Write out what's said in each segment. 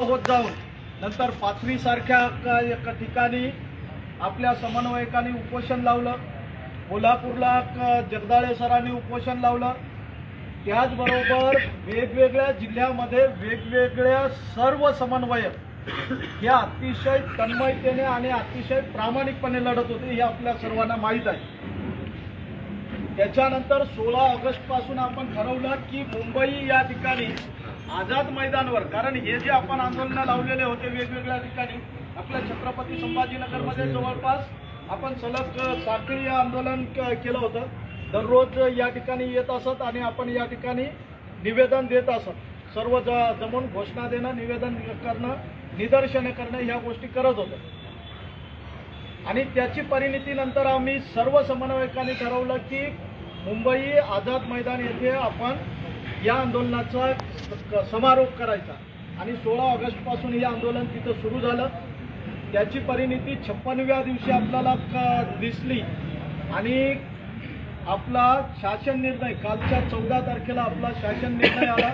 होत जाऊन नंतर पाथरी सारख्या एका ठिकाणी आपल्या समन्वयकांनी उपोषण लावलं। कोल्हापूरला जगदाळे सरांनी उपोषण लावलं। त्याचबरोबर वेगवेगळ्या जिल्ह्यामध्ये वेगवेगळ्या सर्व समन्वयक हे अतिशय तन्मयतेने आणि अतिशय प्रामाणिकपणे लढत होते, हे आपल्या सर्वांना माहीत आहे। त्याच्यानंतर 16 ऑगस्ट पासून आपण ठरवलं की मुंबई या ठिकाणी आझाद मैदानावर, कारण हे जे आपण आंदोलन लावलेले होते वेगवेगळ्या ठिकाणी, आपल्या छत्रपती संभाजीनगरमध्ये जवळपास आपण सलग साखळी आंदोलन केलं होतं। दररोज या ठिकाणी येत असत आणि आपण या ठिकाणी निवेदन देत असत। सर्व जमून घोषणा देणं, निवेदन करणं, निदर्शने करणं ह्या गोष्टी करत होतो। आणि त्याची परिणिती नंतर आम्ही सर्व समन्वयकांनी ठरवलं की मुंबई आझाद मैदान येथे आपण या आंदोलनाचा समारोप करायचा। आणि 16 ऑगस्ट पासून हे आंदोलन तिथं सुरू झालं। त्याची परिणिती 56व्या दिवशी आपल्याला दिसली आणि आपला शासन निर्णय कालच्या 14 तारखेला आपला शासन निर्णय आला।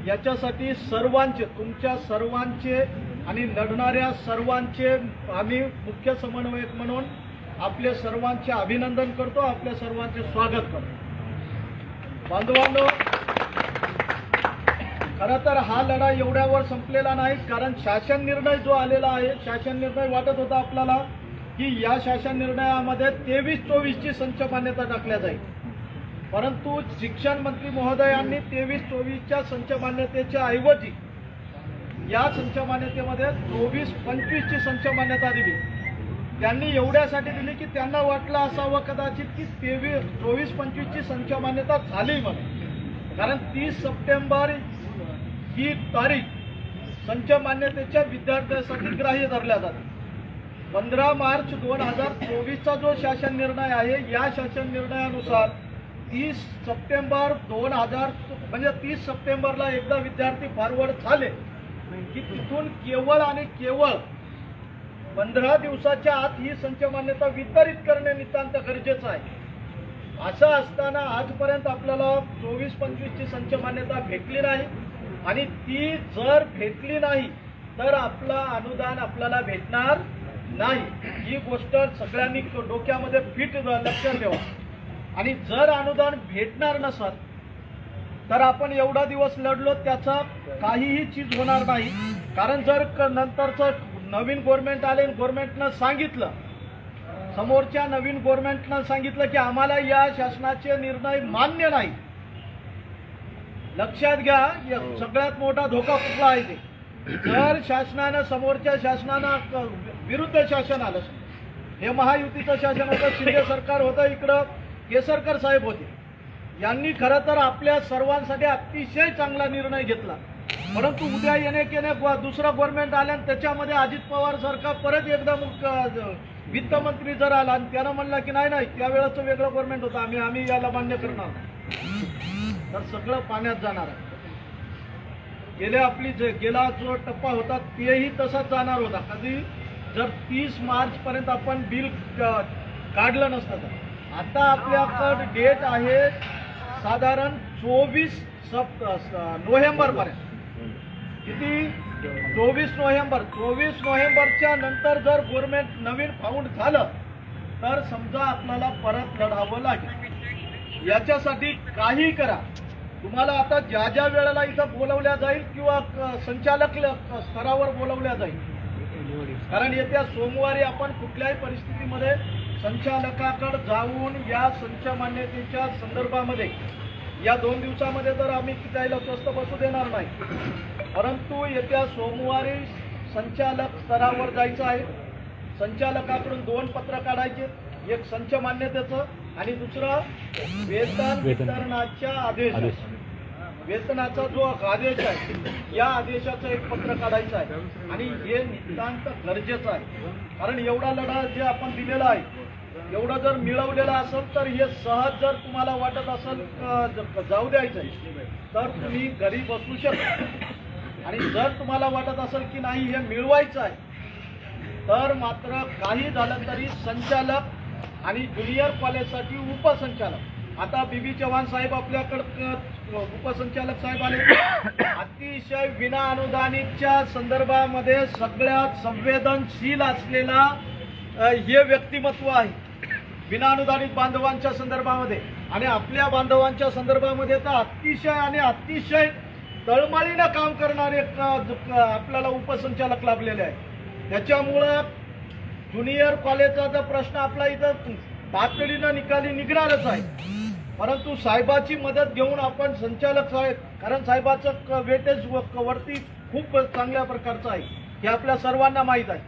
याच्यासाठी सर्वांचे, तुमच्या सर्वांचे आणि लढणाऱ्या सर्वांचे आम्ही मुख्य समन्वयक म्हणून आपले सर्वांचे अभिनंदन करतो, आपल्या सर्वांचे स्वागत करतो। बांधवांनो, खरं तर हा लढा एवढ्यावर संपलेला नाही, कारण शासन निर्णय जो आलेला आहे, शासन निर्णय वाटत होता आपल्याला की या शासन निर्णयामध्ये 23-24ची संच मान्यता टाकल्या जाईल, परंतु शिक्षण मंत्री महोदयांनी 23-24च्या संच मान्यतेच्या ऐवजी या संच मान्यतेमध्ये 24-25ची संच मान्यता दिली। त्यांनी एवढ्यासाठी दिली की त्यांना वाटलं असावं कदाचित की 24-25ची संच मान्यता झाली म्हणून, कारण 30 सप्टेंबर ही तारीख संच मान्यतेच्या विद्यार्थ्यांसाठी ग्राह्य धरल्या जाते। 15 मार्च 2024चा जो शासन निर्णय आहे, या शासन निर्णयानुसार 30 सप्टेंबर 2000 म्हणजे 30 सप्टेंबरला एकदा विद्यार्थी फॉरवर्ड झाले की तिथून केवळ आणि केवळ 15 दिवसाच्या आत ही संच मान्यता वितरित करणे नितांत गरजेचं आहे। असं असताना आजपर्यंत आपल्याला 24-25ची संच मान्यता भेटली नाही आणि ती जर भेटली नाही तर आपलं अनुदान आपल्याला भेटणार नाही। ही गोष्ट सगळ्यांनी डोक्यामध्ये फिट लक्षात ठेवा। आणि जर अनुदान भेटणार नसत तर आपण एवढा दिवस लढलो त्याचा काहीही चीज होणार नाही, कारण जर नंतरचं नवीन गव्हर्नमेंट आले, गव्हर्नमेंटनं सांगितलं, समोरच्या नवीन गव्हर्नमेंटनं सांगितलं की आम्हाला या शासनाचे निर्णय मान्य नाही, लक्षात घ्या सगळ्यात मोठा धोका कुठला आहे ते, जर शासनानं समोरच्या शासनानं विरुद्ध शासन आलं, हे महायुतीचं शासन होतं, शिंदे सरकार होतं, इकडं केसरकर साहेब होते, यांनी खरं तर आपल्या सर्वांसाठी अतिशय चांगला निर्णय घेतला, परंतु उद्या येणे दुसरा गव्हर्नमेंट आल्यानं त्याच्यामध्ये अजित पवार सारखा परत एकदा वित्तमंत्री जर आला आणि त्यानं म्हणला की नाही नाही त्यावेळेचं वेगळं गव्हर्नमेंट होतं, आम्ही याला मान्य करणार नाही, तर सगळं पाण्यात जाणार आहे। गेला जो टप्पा होता तेही तसाच जाणार होता। कधी जर 30 मार्च पर्यंत आपण बिल काढलं नसतं तर आता आपल्याकडे डेट आहे साधारण 24 नोव्हेंबर पर्यंत, किती 24 नोव्हेंबर। 24 नोव्हेंबरच्या नंतर जर गव्हर्नमेंट नवीन फाउंड झालं तर समजा आपल्याला परत लढावं लागेल। याच्यासाठी काही करा, तुम्हाला आता ज्या ज्या वेळेला इथं बोलवल्या जाईल किंवा संचालक स्तरावर बोलवल्या जाईल, कारण येत्या सोमवारी आपण कुठल्याही परिस्थितीमध्ये संचालकाकडे जाऊन या संच मान्यतेच्या संदर्भामध्ये या 2 दिवसामध्ये तर आम्ही त्याला स्वस्त बसू देणार नाही, परंतु येत्या सोमवारी संचालक स्तरावर जायचं आहे। संचालकाकडून 2 पत्र काढायचे, एक संच मान्यतेचं आणि दुसरं वेतन वितरणाच्या आदेश, वेतनाचा जो आदेश आहे या आदेशाचं एक पत्र काढायचं आहे। आणि हे नितांत गरजेचं आहे, कारण एवढा लढा जे आपण दिलेला आहे, एवढं जर मिळवलेलं असेल तर हे सहज जर तुम्हाला वाटत असेल जाऊ द्यायचं तर तुम्ही घरी बसू शकता, आणि जर तुम्हाला वाटत असेल की नाही हे मिळवायचं आहे तर मात्र काही झालं तरी संचालक आणि ज्युनियर कॉलेजसाठी उपसंचालक, आता बीबी चव्हाण साहेब आपल्याकडे उपसंचालक साहेब आले. अतिशय विना अनुदानितच्या संदर्भामध्ये सगळ्यात संवेदनशील असलेला हे व्यक्तिमत्व आहे विना अनुदानित बांधवांच्या संदर्भामध्ये. आणि आपल्या बांधवांच्या संदर्भामध्ये तर अतिशय आणि अतिशय तळमळीनं काम करणारे आपल्याला उपसंचालक लाभलेले आहे. त्याच्यामुळं ज्युनियर कॉलेजचा तर प्रश्न आपला इथं तातडीनं निकाली निघणारच आहे. परंतु साहेबाची मदत घेऊन आपण संचालक साहेब, कारण साहेबाचं वेटेज वरती खूप चांगल्या प्रकारचं आहे हे आपल्या सर्वांना माहीत आहे.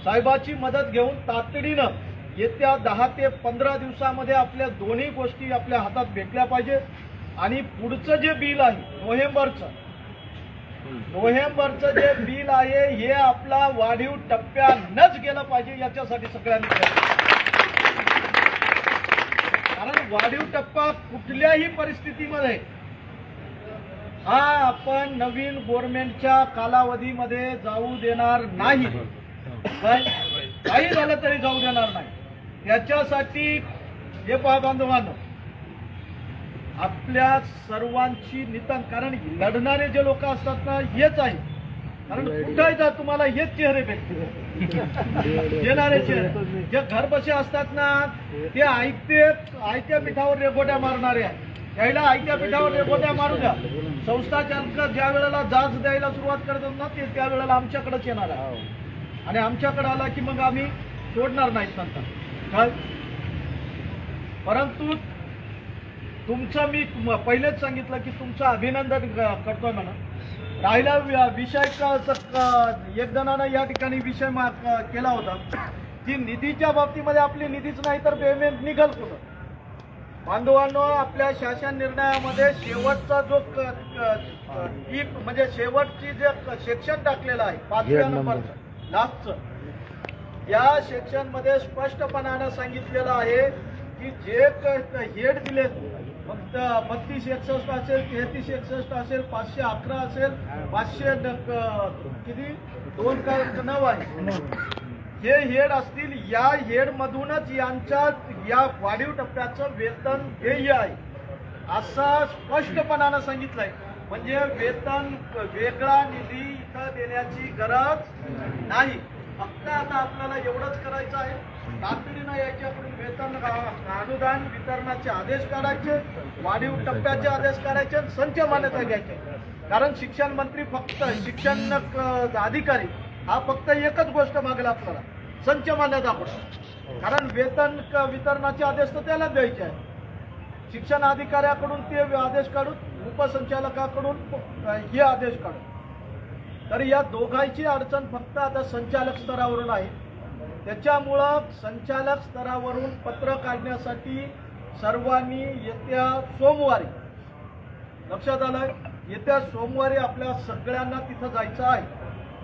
साहेबाची मदत घेऊन तातडीनं येत्या 10 ते 15 दिवसामध्ये आपल्या दोन्ही गोष्टी आपल्या हातात भेटल्या पाहिजे. आणि पुढचं जे बिल आहे नोव्हेंबरचं जे बिल आहे हे आपला वाढीव टप्प्यानंच गेलं पाहिजे याच्यासाठी सगळ्यांनी. कारण वाढीव टप्पा कुठल्याही परिस्थितीमध्ये हा आपण नवीन गव्हर्नमेंटच्या कालावधीमध्ये जाऊ देणार नाही. काही झालं तरी जाऊ देणार नाही. त्याच्यासाठी हे पहा बांधवांनो, आपल्या सर्वांची नितांत, कारण लढणारे जे लोक असतात ना हेच आहे. कारण कुठेही जा तुम्हाला हेच चेहरे भेटतील येणारे चेहरे. जे घर बसे असतात ना ते आयत्या पिठावर रेघोट्या मारणारे आहे. त्याला आयत्या पिठावर रेघोट्या मारू द्या. संस्था चालक ज्या वेळेला जाच द्यायला सुरुवात करतात ना ते त्यावेळेला आमच्याकडेच येणार आहे. आणि आमच्याकडे आला की मग आम्ही सोडणार नाहीत नंतर काय. परंतु तुमचं मी पहिलेच सांगितलं की तुमचं अभिनंदन करतोय म्हणा. राहिला विषय एक जणांना या ठिकाणी विषय केला होता की निधीच्या बाबतीमध्ये आपली निधीच नाही तर पेमेंट निघल कुठं. बांधवांनो, आपल्या शासन निर्णयामध्ये शेवटचा जो म्हणजे शेवटची जे सेक्शन टाकलेलं आहे 5व्या नंबरचं लास्टचं, या सेक्शन मध्ये स्पष्टपणानं सांगितलेलं आहे की जे हेड दिले फक्त 3261 असेल, 3361 असेल, 511 असेल, 500 किती 2 आहे हे हेड असतील. या हेड मधूनच यांच्या या वाढीव टप्प्याचं वेतन ध्येय आहे असं स्पष्टपणानं सांगितलंय. म्हणजे वेतन वेगळा निधी इथं देण्याची गरज नाही. फक्त आता आपल्याला एवढंच करायचं आहे, तातडीनं याच्याकडून वेतन अनुदान वितरणाचे आदेश काढायचे, वाढीव टप्प्याचे आदेश काढायचे, संच मान्यता घ्यायचे. कारण शिक्षण मंत्री फक्त शिक्षण अधिकारी हा फक्त एकच गोष्ट मागेल आपल्याला, संच मान्यता दाखवतो. कारण वेतन वितरणाचे आदेश तर त्याला द्यायचे आहे. शिक्षण अधिकाऱ्याकडून ते आदेश काढून उपसंचालकाकडून हे आदेश काढून. तर या दोघांची अडचण फक्त आता संचालक स्तरावरून आहे. त्याच्यामुळं संचालक स्तरावरून पत्र काढण्यासाठी सर्वांनी येत्या सोमवारी, लक्षात आलं, येत्या सोमवारी आपल्या सगळ्यांना तिथं जायचं आहे.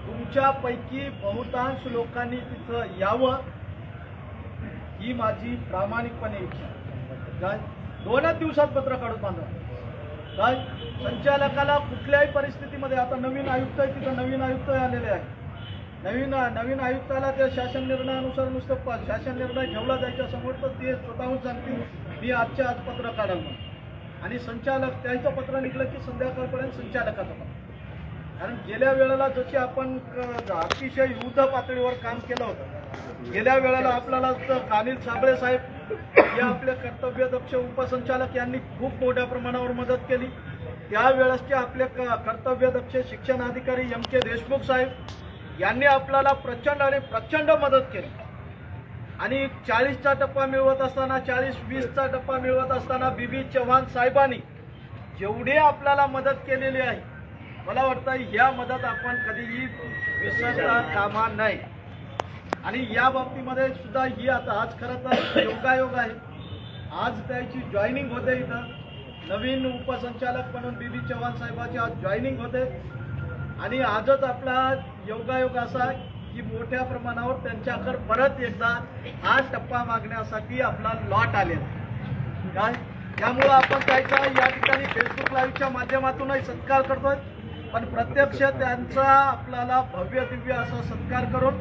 तुमच्यापैकी बहुतांश लोकांनी तिथं यावं ही माझी प्रामाणिकपणे इच्छा. काय 2च दिवसात पत्र काढून बांधा. काय संचालकाला कुठल्याही परिस्थितीमध्ये, आता नवीन आयुक्त आहे तिथं नवीन आयुक्त आलेले आहे. नवीन आयुक्ताला त्या शासन निर्णयानुसार नुसतं शासन निर्णय ठेवला जायच्या समोर तर ते स्वतःहून सांगतील मी आजच्या आज पत्र काढाल म्हणून. आणि संचालक त्याचं पत्र निघलं की संध्याकाळपर्यंत संचालकाचं पत्र. कारण गेल्या वेळेला जशी आपण अतिशय युद्ध पातळीवर काम केलं होतं, गेल्या वेळेला आपल्याला अनिल साबळे साहेब हे आपले कर्तव्यदक्ष उपसंचालक यांनी खूप मोठ्या प्रमाणावर मदत केली. त्यावेळेसचे आपले कर्तव्यदक्ष शिक्षण अधिकारी M.K. देशमुख साहेब यांनी आपल्याला प्रचंड मदत केली. आणि 40चा टप्पा मिळवत असताना, 40-20चा टप्पा मिळवत असताना बीबी चव्हाण साहेबांनी जेवढी आपल्याला मदत केलेली आहे, मला वाटतं ह्या मदत आपण कधीही विसरता कामा नये. आणि या बाबतीमध्ये सुद्धा ही आता आज खरं तर योगायोग आहे. आज त्याची जॉईनिंग होते, इथं नवीन उपसंचालक म्हणून बीबी चव्हाण साहेबांची आज जॉईनिंग होते. आणि आजच आपला योगायोग असा की मोठ्या प्रमाणावर त्यांच्याकडे परत एकदा हा टप्पा मागण्यासाठी आपला लॉट आलेला काय. त्यामुळं आपण त्याचा या ठिकाणी फेसबुक लाईव्हच्या माध्यमातूनही सत्कार करतोय, पण प्रत्यक्ष त्यांचा आपल्याला भव्य दिव्य असा सत्कार करून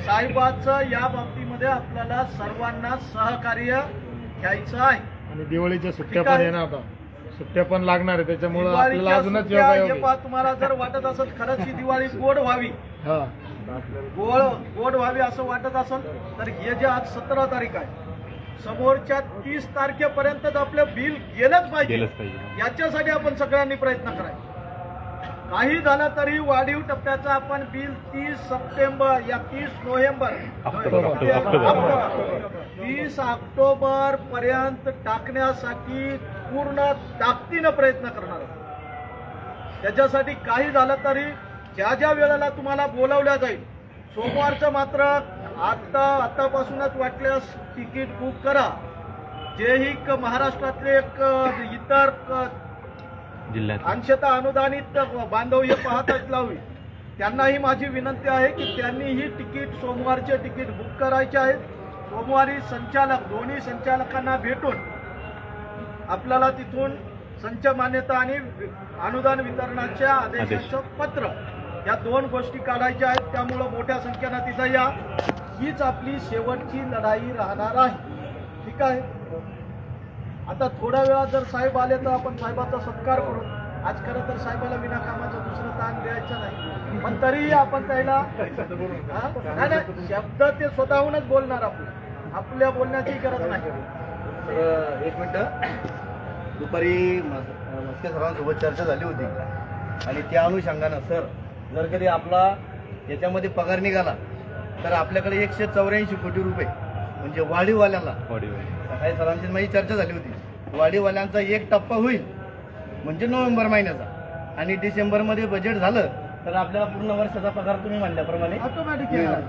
साहेबाचं या बाबतीमध्ये आपल्याला सर्वांना सहकार्य घ्यायचं आहे. आणि दिवाळीच्या सुट्ट्या पण येणार आता. सुट्ट्या पण लागणार आहे, त्याच्यामुळे आपल्याला दिवाळीच्या अजूनच सुट्ट्या हे योगायोग पहा, तुम्हाला जर वाटत असेल खरंच ही दिवाळी गोड व्हावी, हा गोड व्हावी असं वाटत असेल तर हे जे आज 17 तारीख आहे, समोरच्या 30 तारखेपर्यंत आपलं बिल गेलंच पाहिजे, याच्यासाठी आपण सगळ्यांनी प्रयत्न करायचे. काही झालं तरी वाढीव टप्प्याचा आपण बिल 30 सप्टेंबर या 30 नोव्हेंबर 30 ऑक्टोबर पर्यंत टाकण्यासाठी पूर्ण ताकदीनं प्रयत्न करणार आहोत. त्याच्यासाठी काही झालं तरी ज्या ज्या वेळेला तुम्हाला बोलावल्या जाईल, सोमवारचं मात्र आतापासूनच वाटल्यास तिकीट बुक करा. जेही महाराष्ट्रातले इतर जिल्ह्यात अंशतः अनुदानित बांधव हे पाहतच लावी, त्यांनाही माझी विनंती आहे की त्यांनीही तिकीट, सोमवारचे तिकीट बुक करायचे आहेत. सोमवारी संचालक, दोन्ही संचालकांना भेटून आपल्याला तिथून संच मान्यता आणि अनुदान वितरणाच्या आदेशाचं पत्र, या 2 गोष्टी काढायच्या आहेत. त्यामुळं मोठ्या संख्येनं तिथं या. हीच आपली शेवटची लढाई राहणार आहे. ठीक आहे. आता थोड्या वेळात जर साहेब आले तर आपण साहेबाचा सत्कार करू. आज खरं तर साहेबाला विनाकामाचं दुसरं ताण द्यायचं नाही, पण तरीही आपण त्याला नाही, शब्द ते स्वतःहूनच बोलणार. आपल्या बोलण्याची गरज नाही. एक मिनिट, दुपारी मस्के सरांसोबत चर्चा झाली होती आणि त्या अनुषंगानं सर, जर कधी आपला याच्यामध्ये पगार निघाला तर आपल्याकडे 184 कोटी रुपये म्हणजे वाढीववाल्यांना, काही सरांची माझी चर्चा झाली होती, वाढीववाल्यांचा 1 टप्पा होईल म्हणजे नोव्हेंबर महिन्याचा, आणि डिसेंबरमध्ये बजेट झालं तर आपल्याला पूर्ण वर्षाचा पगार तुम्ही म्हणल्याप्रमाणे ऑटोमॅटिक येणार.